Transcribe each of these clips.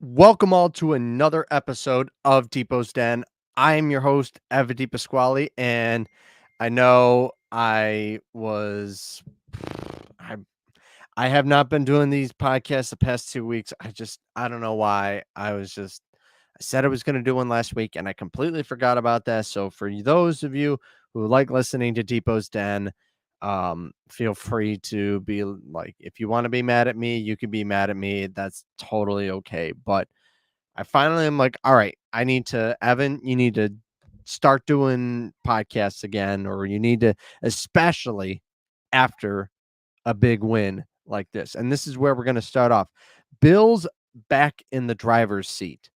Welcome all to another episode of Depot's Den. I am your host, Evan Pasquale, and I know I I have not been doing these podcasts the past 2 weeks. I don't know why. I said I was going to do one last week, and I completely forgot about that. So for those of you who like listening to Depot's Den, feel free to be like, if you want to be mad at me, you can be mad at me. That's totally okay. But I finally am like, all right, Evan, you need to start doing podcasts again, or you need to, especially after a big win like this. And this is where we're going to start off. Bills back in the driver's seat.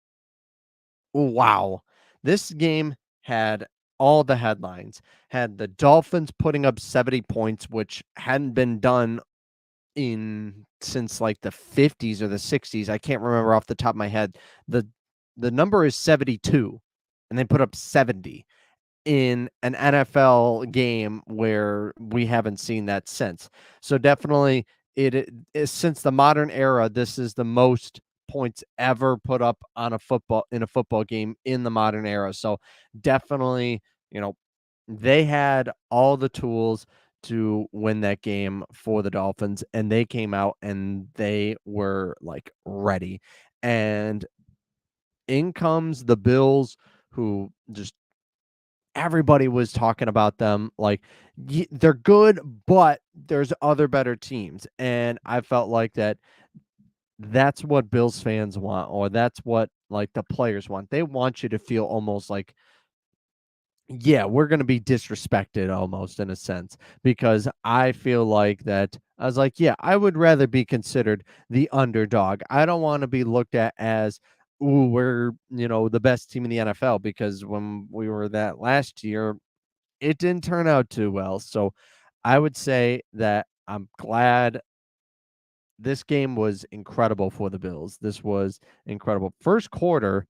Wow. This game had all the headlines, had the Dolphins putting up 70 points, which hadn't been done in since like the 50s or the 60s. I can't remember off the top of my head. The number is 72 and they put up 70 in an NFL game where we haven't seen that since. So definitely it is, since the modern era, this is the most points ever put up on a football game in the modern era. So definitely, you know, they had all the tools to win that game for the Dolphins, and they came out and they were like ready. And in comes the Bills, who just everybody was talking about them like they're good, but there's other better teams. And I felt like that's what Bills fans want, or that's what like the players want. They want you to feel almost like, yeah, we're going to be disrespected almost in a sense, because I feel like that I was like, yeah, I would rather be considered the underdog. I don't want to be looked at as, ooh, we're, the best team in the NFL, because when we were that last year, it didn't turn out too well. So I would say that I'm glad. This game was incredible for the Bills. This was incredible. First quarter,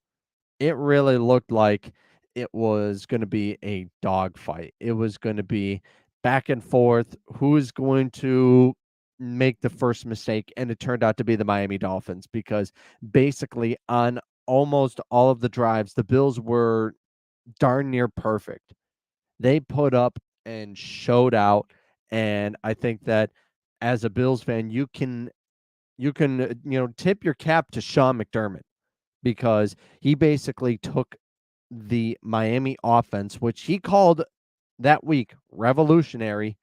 it really looked like it was going to be a dogfight. It was going to be back and forth. Who's going to make the first mistake? And it turned out to be the Miami Dolphins, because basically on almost all of the drives, the Bills were darn near perfect. They put up and showed out. And I think that as a Bills fan, you can tip your cap to Sean McDermott, because he basically took the Miami offense, which he called that week revolutionary,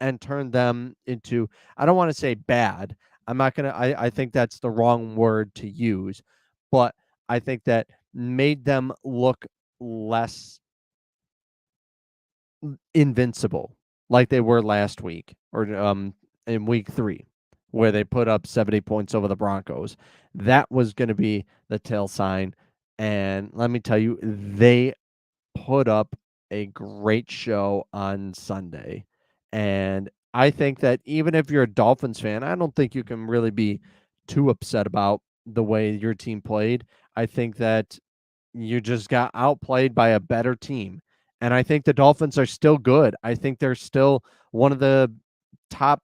and turned them into, I don't want to say bad. I'm not going to, I think that's the wrong word to use, but I think that made them look less invincible like they were last week, or in week 3, where they put up 70 points over the Broncos. That was going to be the tail sign, and let me tell you, they put up a great show on Sunday. And I think that even if you're a Dolphins fan, I don't think you can really be too upset about the way your team played. I think that you just got outplayed by a better team. And I think the Dolphins are still good. I think they're still one of the top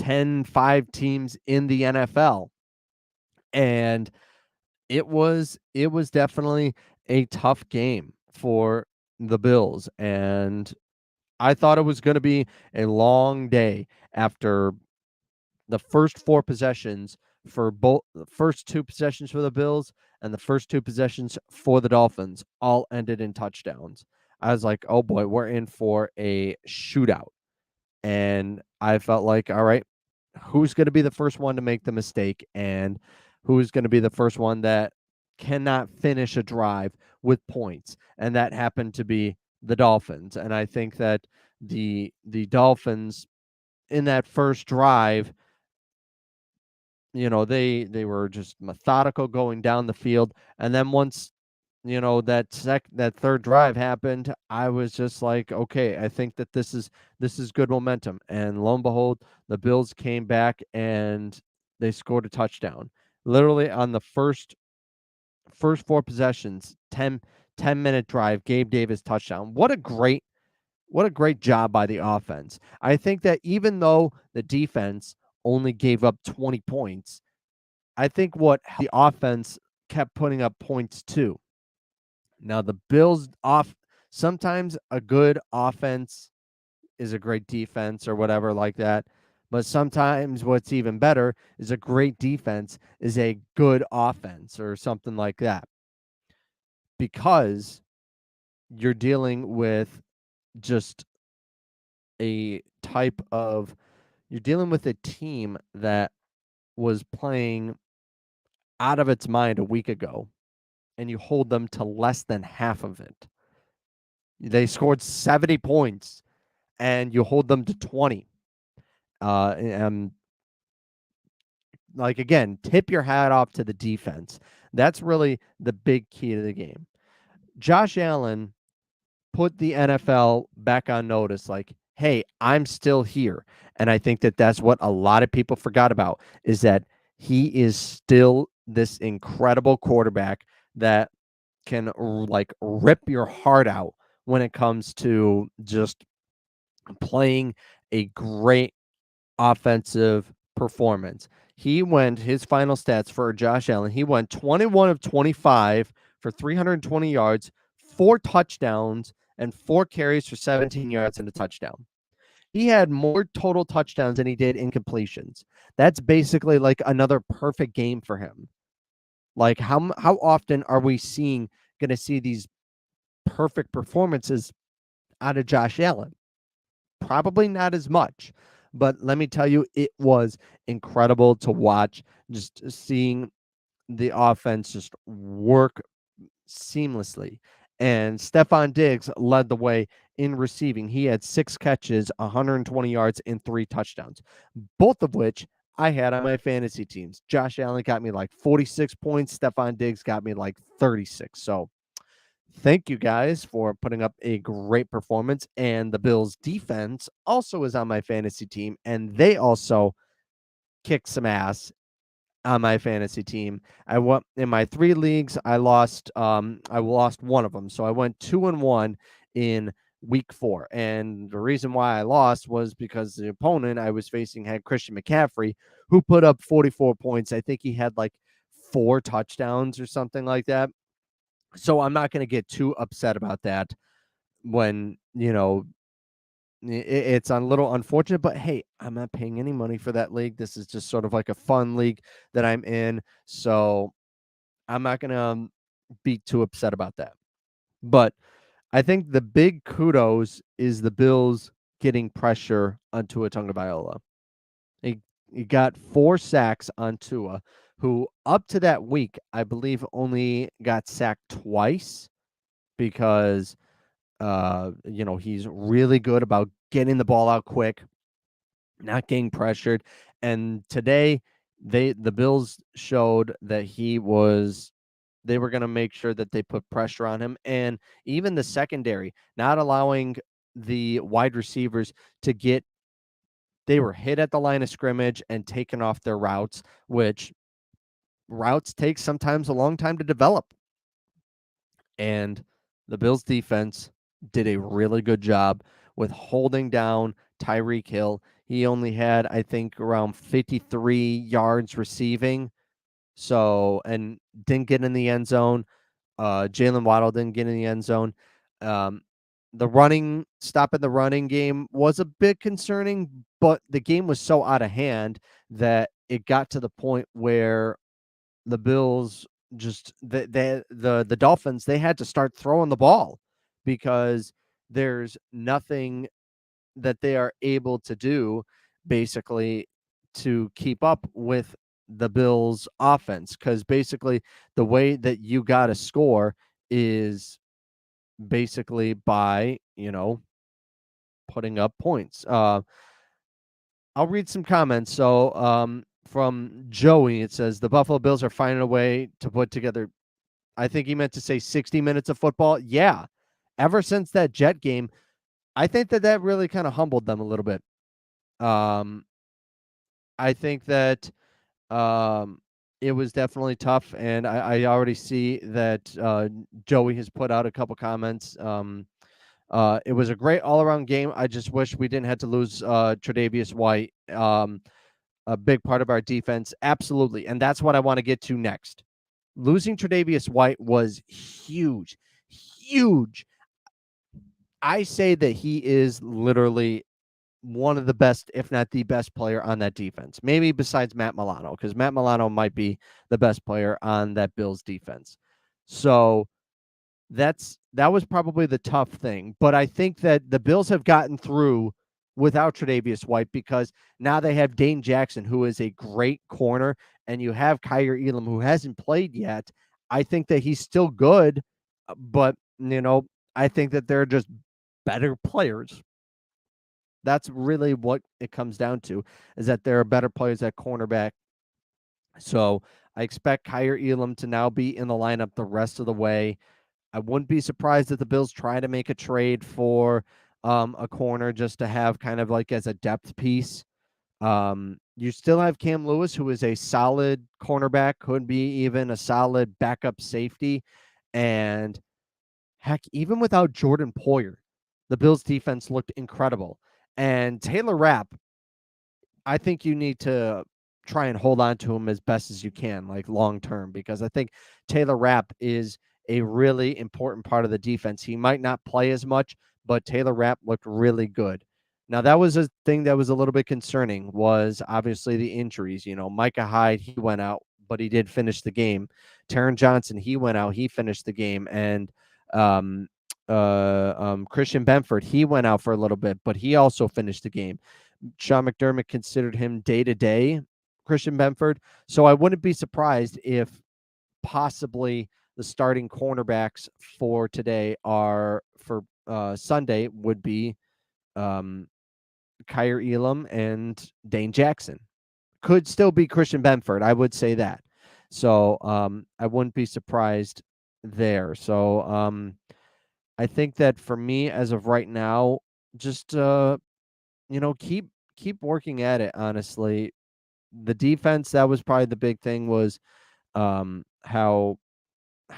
10-5 teams in the NFL. And it was definitely a tough game for the Bills. And I thought it was going to be a long day after the first 4 possessions, for both the first 2 possessions for the Bills and the first 2 possessions for the Dolphins all ended in touchdowns. I was like, "Oh boy, we're in for a shootout." And I felt like, all right, who's going to be the first one to make the mistake, and who's going to be the first one that cannot finish a drive with points? And that happened to be the Dolphins. And I think that the Dolphins, in that first drive, they were just methodical going down the field. And then once, that third drive happened, I was just like, okay, I think that this is good momentum. And lo and behold, the Bills came back and they scored a touchdown. Literally on the first 4 possessions, 10-minute drive, Gabe Davis touchdown. What a great job by the offense. I think that even though the defense only gave up 20 points, I think what the offense kept putting up points too. Now the Bills sometimes a good offense is a great defense or whatever like that. But sometimes what's even better is a great defense is a good offense or something like that. Because you're dealing with just a type of you're dealing with a team that was playing out of its mind a week ago, and you hold them to less than half of it. They scored 70 points and you hold them to 20. And like, again, tip your hat off to the defense. That's really the big key to the game. Josh Allen put the NFL back on notice, like, hey, I'm still here. And I think that that's what a lot of people forgot about, is that he is still this incredible quarterback that can like rip your heart out when it comes to just playing a great offensive performance. His final stats for Josh Allen, he went 21 of 25 for 320 yards, 4 touchdowns, and 4 carries for 17 yards and a touchdown. He had more total touchdowns than he did incompletions. That's basically like another perfect game for him. Like, how often are we going to see these perfect performances out of Josh Allen? Probably not as much, but let me tell you, it was incredible to watch, just seeing the offense just work seamlessly. And Stephon Diggs led the way in receiving. He had 6 catches, 120 yards, and 3 touchdowns, both of which I had on my fantasy teams. Josh Allen got me like 46 points. Stephon Diggs got me like 36. So thank you guys for putting up a great performance. And the Bills defense also is on my fantasy team, and they also kicked some ass on my fantasy team. I went in my 3 leagues. I lost one of them. So I went 2-1 in week 4. And the reason why I lost was because the opponent I was facing had Christian McCaffrey, who put up 44 points. I think he had like 4 touchdowns or something like that. So I'm not going to get too upset about that when, it's a little unfortunate, but hey, I'm not paying any money for that league. This is just sort of like a fun league that I'm in. So I'm not going to be too upset about that. But I think the big kudos is the Bills getting pressure on Tua Tagovailoa. He got 4 sacks on Tua, who up to that week, I believe, only got sacked twice because he's really good about getting the ball out quick, not getting pressured. And today the Bills showed that they were going to make sure that they put pressure on him, and even the secondary, not allowing the wide receivers they were hit at the line of scrimmage and taken off their routes, which routes take sometimes a long time to develop. And the Bills defense did a really good job with holding down Tyreek Hill. He only had, I think, around 53 yards receiving. So, and didn't get in the end zone. Jalen Waddle didn't get in the end zone. The stop in the running game was a bit concerning, but the game was so out of hand that it got to the point where the Bills just the Dolphins, they had to start throwing the ball because there's nothing that they are able to do basically to keep up with the Bills offense, because basically the way that you got to score is basically by putting up points. I'll read some comments. So from Joey, it says the Buffalo Bills are finding a way to put together, I think he meant to say 60 minutes of football. Yeah. Ever since that Jet game, I think that really kind of humbled them a little bit. I think that it was definitely tough, and I already see that Joey has put out a couple comments. It was a great all-around game. I just wish we didn't have to lose Tre'Davious White, a big part of our defense. Absolutely, and that's what I want to get to next. Losing Tre'Davious White was huge, huge. I say that he is literally one of the best, if not the best player on that defense. Maybe besides Matt Milano, because Matt Milano might be the best player on that Bills defense. So that was probably the tough thing. But I think that the Bills have gotten through without Tre'Davious White because now they have Dane Jackson, who is a great corner, and you have Kyrie Elam, who hasn't played yet. I think that he's still good, but I think that they're just better players. That's really what it comes down to, is that there are better players at cornerback. So I expect Kyrie Elam to now be in the lineup the rest of the way. I wouldn't be surprised if the Bills try to make a trade for a corner just to have kind of like as a depth piece. You still have Cam Lewis, who is a solid cornerback, could be even a solid backup safety. And heck, even without Jordan Poyer, the Bills defense looked incredible. And Taylor Rapp, I think you need to try and hold on to him as best as you can, like long term, because I think Taylor Rapp is a really important part of the defense. He might not play as much, but Taylor Rapp looked really good. Now, that was a thing that was a little bit concerning, was obviously the injuries. Micah Hyde, he went out, but he did finish the game. Taron Johnson, he went out, he finished the game. And Christian Benford, he went out for a little bit, but he also finished the game. Sean McDermott considered him day-to-day, Christian Benford. So I wouldn't be surprised if possibly the starting cornerbacks for today are for Sunday would be Kyrie Elam and Dane Jackson. Could still be Christian Benford. I would say that. So I wouldn't be surprised there. So I think that for me, as of right now, just keep working at it. Honestly, the defense, that was probably the big thing, was how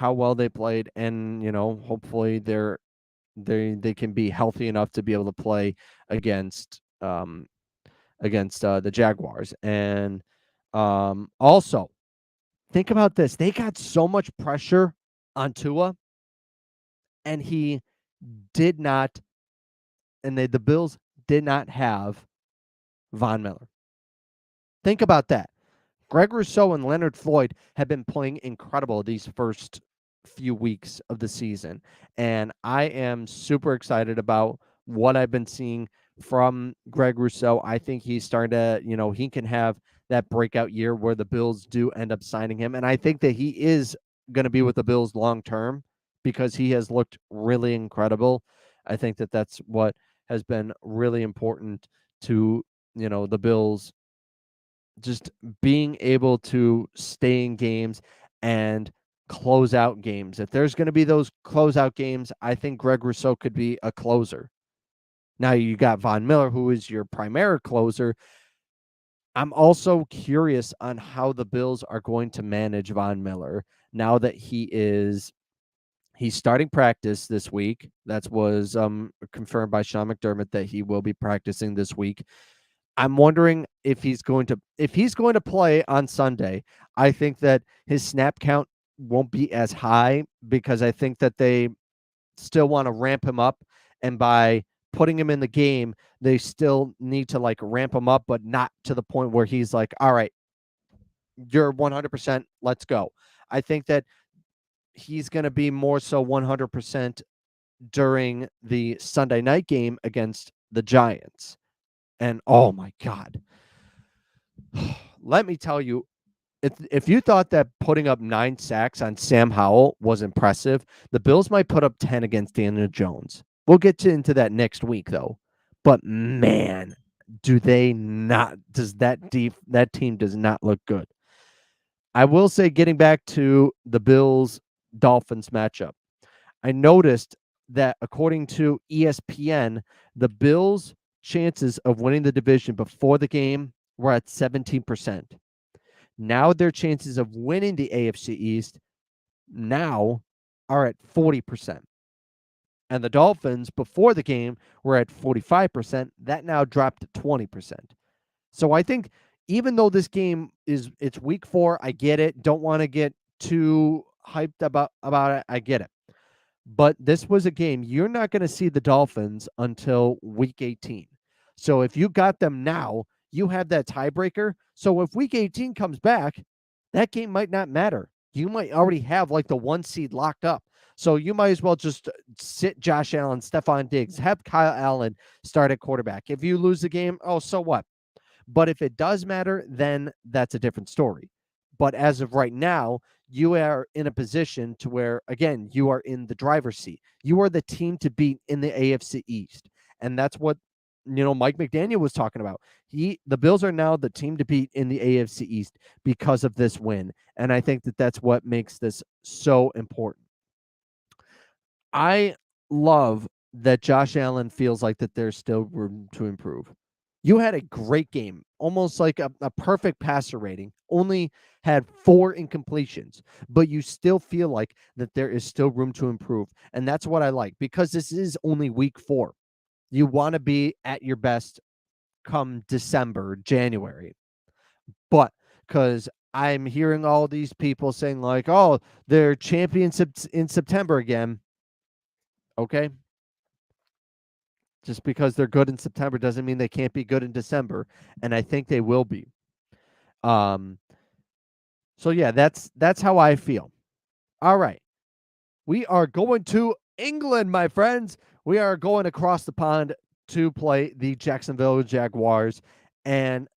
well they played, and hopefully they can be healthy enough to be able to play against the Jaguars. And also think about this: they got so much pressure on Tua, and he did not, and the Bills did not have Von Miller. Think about that. Greg Rousseau and Leonard Floyd have been playing incredible these first few weeks of the season. And I am super excited about what I've been seeing from Greg Rousseau. I think he's starting to, he can have that breakout year where the Bills do end up signing him. And I think that he is going to be with the Bills long term because he has looked really incredible. I think that that's what has been really important to, the Bills just being able to stay in games and close out games. If there's going to be those closeout games, I think Greg Rousseau could be a closer. Now you got Von Miller, who is your primary closer. I'm also curious on how the Bills are going to manage Von Miller now that he's starting practice this week. That was confirmed by Sean McDermott that he will be practicing this week. I'm wondering if he's going to play on Sunday. I think that his snap count won't be as high because I think that they still want to ramp him up, and by putting him in the game, they still need to like ramp him up, but not to the point where he's like, all right, you're 100%, let's go. I think that he's going to be more so 100% during the Sunday night game against the Giants. And oh my God, let me tell you, if you thought that putting up 9 sacks on Sam Howell was impressive, the Bills might put up 10 against Daniel Jones. We'll get into that next week, though. But man, do they not? Does that team does not look good? I will say, getting back to the Bills Dolphins matchup, I noticed that according to ESPN, the Bills' chances of winning the division before the game were at 17%. Now their chances of winning the AFC East now are at 40%. And the Dolphins before the game were at 45%. That now dropped to 20%. So I think even though this game it's week 4, I get it. Don't want to get too hyped about it. I get it. But this was a game you're not going to see the Dolphins until week 18. So if you got them now, you have that tiebreaker. So if week 18 comes back, that game might not matter. You might already have like the 1 seed locked up. So you might as well just sit Josh Allen, Stephon Diggs, have Kyle Allen start at quarterback. If you lose the game, oh, so what? But if it does matter, then that's a different story. But as of right now, you are in a position to where, again, you are in the driver's seat. You are the team to beat in the AFC East. And that's what, Mike McDaniel was talking about. The Bills are now the team to beat in the AFC East because of this win. And I think that that's what makes this so important. I love that Josh Allen feels like that there's still room to improve. You had a great game, almost like a perfect passer rating, only had 4 incompletions, but you still feel like that there is still room to improve. And that's what I like because this is only week 4. You want to be at your best come December, January. But because I'm hearing all these people saying, like, oh, they're champions in September again. Okay. Just because they're good in September doesn't mean they can't be good in December, and I think they will be. Um, so yeah, that's how I feel. All right. We are going to England, my friends. We are going across the pond to play the Jacksonville Jaguars. And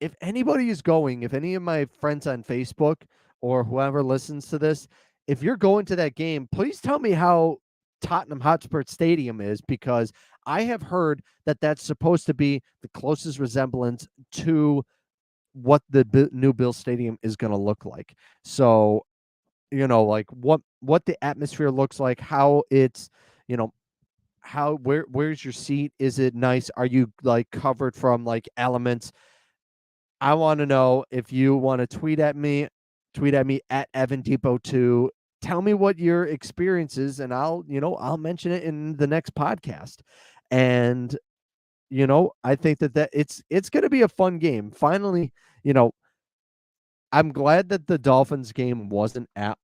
if anybody is going, if any of my friends on Facebook or whoever listens to this, if you're going to that game, please tell me how Tottenham Hotspur Stadium is, because I have heard that that's supposed to be the closest resemblance to what the new Bill Stadium is going to look like. So, like what the atmosphere looks like, how it's, where's your seat? Is it nice? Are you like covered from like elements? I want to know. If you want to tweet at me at Evan Depot 2. Tell me what your experience is, and I'll mention it in the next podcast. And I think that it's going to be a fun game. Finally, I'm glad that the Dolphins game wasn't at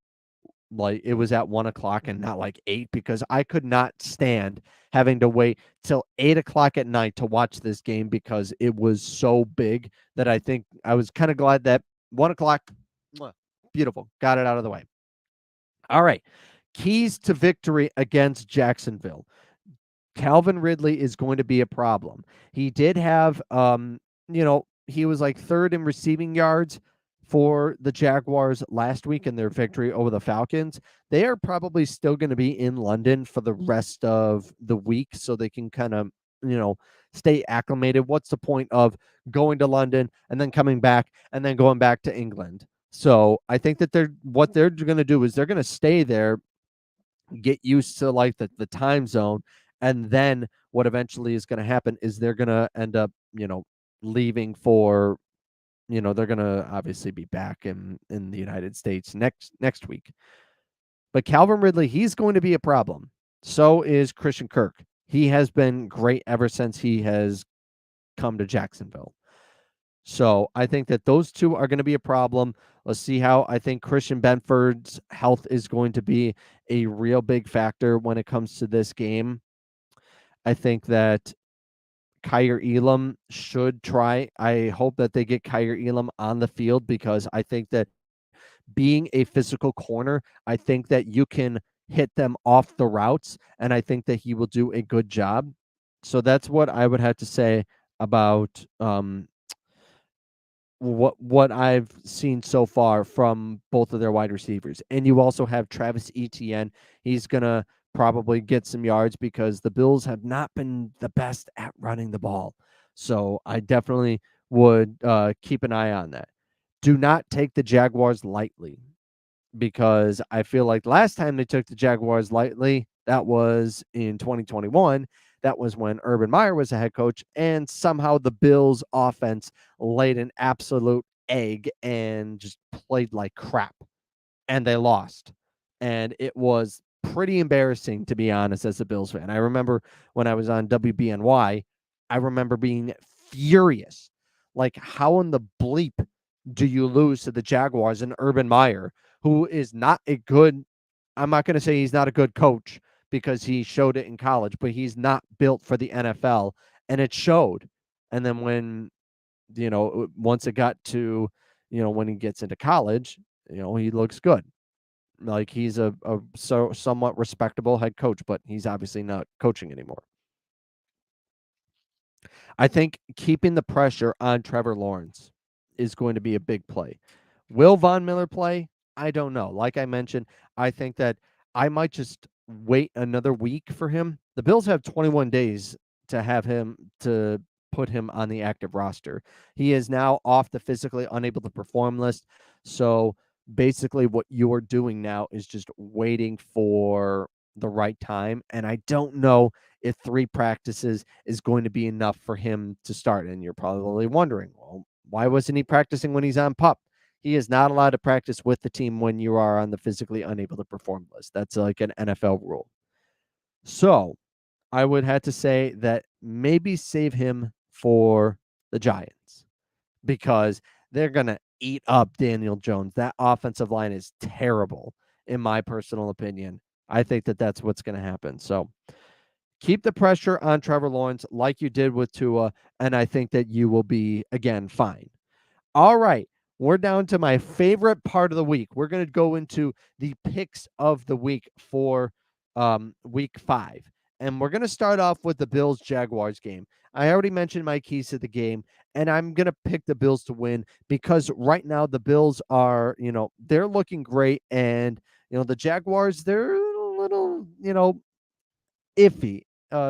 like it was at 1 o'clock and not like 8, because I could not stand having to wait till 8 o'clock at night to watch this game because it was so big that I think I was kind of glad that 1 o'clock, beautiful, got it out of the way. All right. Keys to victory against Jacksonville. Calvin Ridley is going to be a problem. He did have, he was like 3rd in receiving yards for the Jaguars last week in their victory over the Falcons. They are probably still going to be in London for the rest of the week so they can kind of, stay acclimated. What's the point of going to London and then coming back and then going back to England? So I think that what they're going to do is they're going to stay there, get used to like the time zone, and then what eventually is going to happen is they're going to end up leaving for they're going to obviously be back in the United States next week. But Calvin Ridley, he's going to be a problem. So is Christian Kirk. He has been great ever since he has come to Jacksonville. So I think that those two are going to be a problem. Let's see how I think Christian Benford's health is going to be a real big factor when it comes to this game. I think that Kyer Elam should try. I hope that they get Kyer Elam on the field, because I think that being a physical corner, I think that you can hit them off the routes, and I think that he will do a good job. So that's what I would have to say about what I've seen so far from both of their wide receivers. And you also have Travis Etienne. He's going to probably get some yards because the Bills have not been the best at running the ball. So I definitely would keep an eye on that. Do not take the Jaguars lightly, because I feel like last time they took the Jaguars lightly, that was in 2021. That was when Urban Meyer was the head coach, and somehow the Bills offense laid an absolute egg and just played like crap, and they lost. And it was pretty embarrassing, to be honest, as a Bills fan. I remember when I was on WBNY, I remember being furious. Like, how in the bleep do you lose to the Jaguars and Urban Meyer, who is not a good, I'm not going to say he's not a good coach because he showed it in college, but he's not built for the NFL, and it showed. And then when, once it got to, when he gets into college, he looks good. Like he's a somewhat respectable head coach, but he's obviously not coaching anymore. I think keeping the pressure on Trevor Lawrence is going to be a big play. Will Von Miller play? I don't know. Like I mentioned, I think that I might just wait another week for him. The Bills have 21 days to have him to put him on the active roster. He is now off the physically unable to perform list. So basically, what you're doing now is just waiting for the right time. And I don't know if 3 practices is going to be enough for him to start. And you're probably wondering, well, why wasn't he practicing when he's on PUP? He is not allowed to practice with the team when you are on the physically unable to perform list. That's like an NFL rule. So I would have to say that maybe save him for the Giants because they're going to eat up Daniel Jones. That offensive line is terrible, in my personal opinion. I think that that's what's going to happen. So keep the pressure on Trevor Lawrence like you did with Tua, and I think that you will be, again, fine. All right. We're down to my favorite part of the week. We're going to go into the picks of the week for week 5. And we're going to start off with the Bills-Jaguars game. I already mentioned my keys to the game, and I'm going to pick the Bills to win because right now the Bills are, they're looking great. And, the Jaguars, they're a little, iffy,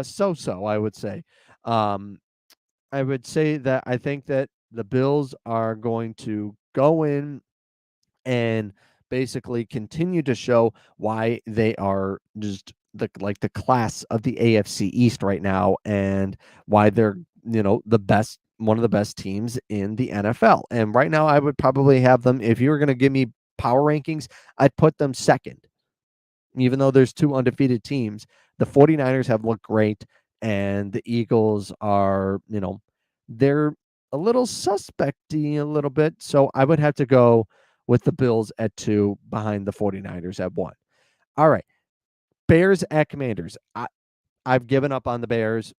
so-so, I would say. I would say that I think that the Bills are going to go in and basically continue to show why they are just the class of the AFC East right now and why they're, the best, one of the best teams in the NFL. And right now I would probably have them, if you were going to give me power rankings, I'd put them second. Even though there's 2 undefeated teams, the 49ers have looked great, and the Eagles are, they're a little suspecty a little bit. So I would have to go with the Bills at 2 behind the 49ers at 1. All right. Bears at Commanders. I've given up on the Bears.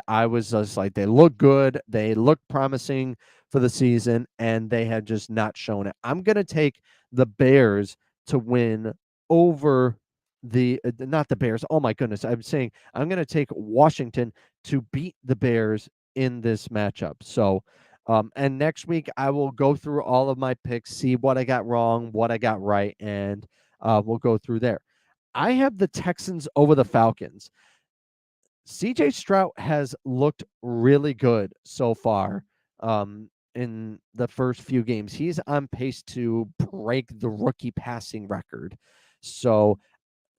I was just like, they look good. They look promising for the season, and they have just not shown it. I'm going to take the Bears to win over not the Bears. Oh my goodness. I'm saying I'm going to take Washington to beat the Bears in this matchup. So, and next week I will go through all of my picks, see what I got wrong, what I got right, and we'll go through there. I have the Texans over the Falcons. CJ Stroud has looked really good so far in the first few games. He's on pace to break the rookie passing record. So,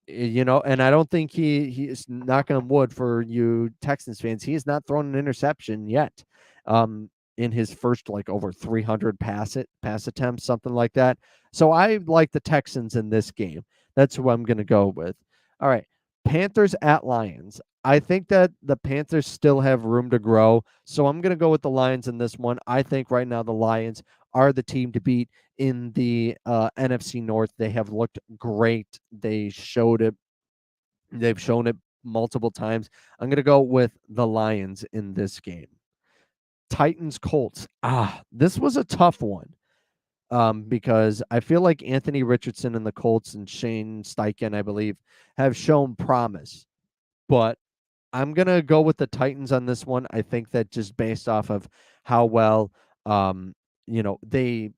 and I don't think he is, knock on wood for you Texans fans, he has not thrown an interception yet. In his first over 300 pass attempts, something like that. So I like the Texans in this game. That's who I'm going to go with. All right. Panthers at Lions. I think that the Panthers still have room to grow. So I'm going to go with the Lions in this one. I think right now the Lions are the team to beat in the NFC North. They have looked great. They showed it. They've shown it multiple times. I'm going to go with the Lions in this game. Titans Colts. This was a tough one because I feel like Anthony Richardson and the Colts and Shane Steichen, I believe, have shown promise. But I'm going to go with the Titans on this one. I think that just based off of how well, they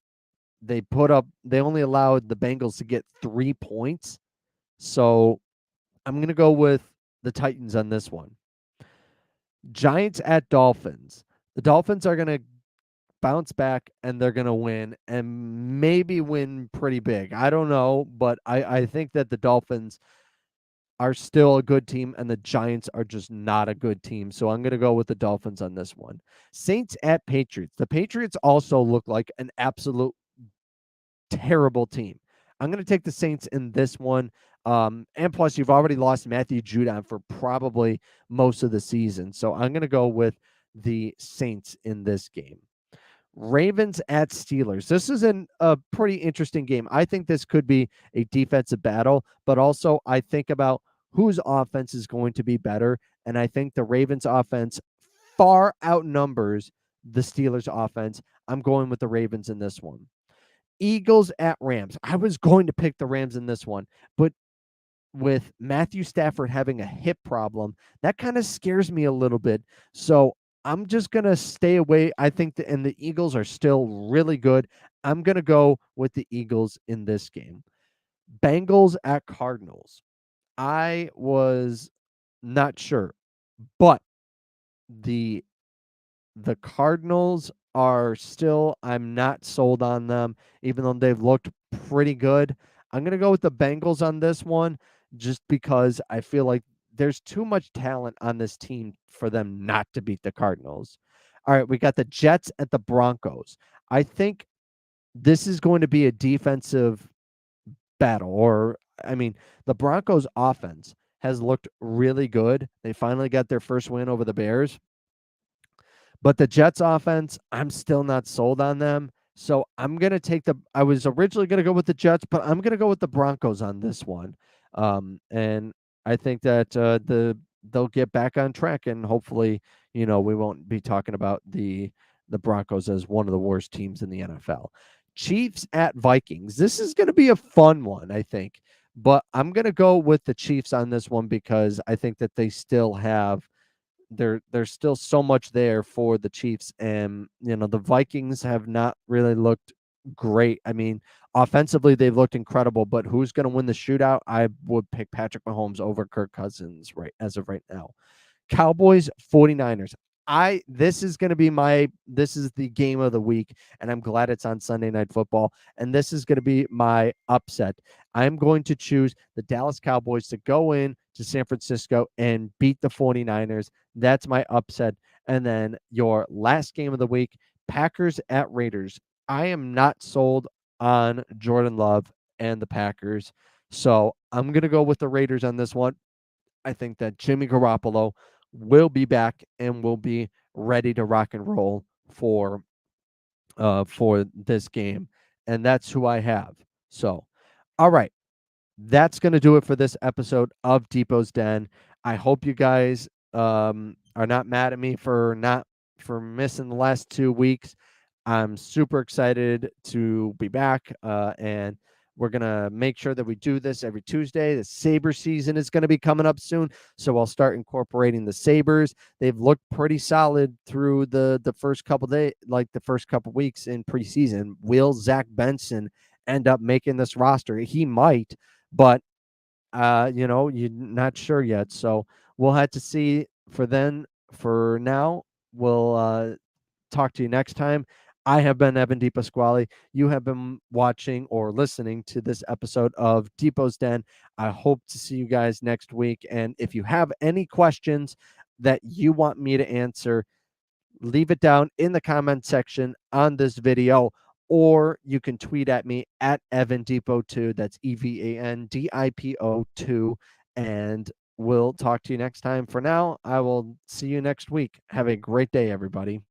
put up, they only allowed the Bengals to get 3 points. So I'm going to go with the Titans on this one. Giants at Dolphins. The Dolphins are going to bounce back and they're going to win and maybe win pretty big. I don't know, but I think that the Dolphins are still a good team and the Giants are just not a good team. So I'm going to go with the Dolphins on this one. Saints at Patriots. The Patriots also look like an absolute terrible team. I'm going to take the Saints in this one. And plus, you've already lost Matthew Judon for probably most of the season. So I'm going to go with the Saints in this game. Ravens at Steelers. This is a pretty interesting game. I think this could be a defensive battle, but also I think about whose offense is going to be better. And I think the Ravens offense far outnumbers the Steelers offense. I'm going with the Ravens in this one. Eagles at Rams. I was going to pick the Rams in this one, but with Matthew Stafford having a hip problem, that kind of scares me a little bit. So I'm just going to stay away. I think and the Eagles are still really good. I'm going to go with the Eagles in this game. Bengals at Cardinals. I was not sure, but the the Cardinals are still, I'm not sold on them, even though they've looked pretty good. I'm going to go with the Bengals on this one just because I feel like there's too much talent on this team for them not to beat the Cardinals. All right, we got the Jets at the Broncos. I think this is going to be a defensive battle, or I mean, the Broncos offense has looked really good. They finally got their first win over the Bears. But the Jets offense, I'm still not sold on them. So I'm going to take I was originally going to go with the Jets, but I'm going to go with the Broncos on this one. And I think that they'll get back on track, and hopefully, we won't be talking about the Broncos as one of the worst teams in the NFL. Chiefs at Vikings. This is going to be a fun one, I think. But I'm going to go with the Chiefs on this one because I think that they still have there's still so much there for the Chiefs, and the Vikings have not really looked great. I mean, offensively they've looked incredible, but who's going to win the shootout? I would pick Patrick Mahomes over Kirk Cousins right as of right now. Cowboys 49ers. This is going to be this is the game of the week, and I'm glad it's on Sunday Night Football, and this is going to be my upset. I'm going to choose the Dallas Cowboys to go in to San Francisco and beat the 49ers. That's my upset. And then your last game of the week, Packers at Raiders. I am not sold on Jordan Love and the Packers, so I'm going to go with the Raiders on this one. I think that Jimmy Garoppolo will be back and will be ready to rock and roll for this game, and that's who I have. So, all right, that's going to do it for this episode of Depot's Den. I hope you guys are not mad at me for missing the last 2 weeks. I'm super excited to be back, and we're going to make sure that we do this every Tuesday. The Sabre season is going to be coming up soon, so I'll start incorporating the Sabres. They've looked pretty solid through the first couple days, like the first couple weeks in preseason. Will Zach Benson end up making this roster? He might, but you're not sure yet. So we'll have to see for then. For now, we'll talk to you next time. I have been Evan DePasquale. You have been watching or listening to this episode of Depot's Den. I hope to see you guys next week. And if you have any questions that you want me to answer, leave it down in the comment section on this video, or you can tweet at me at Evan Depot 2. That's EVANDIPO 2. And we'll talk to you next time. For now, I will see you next week. Have a great day, everybody.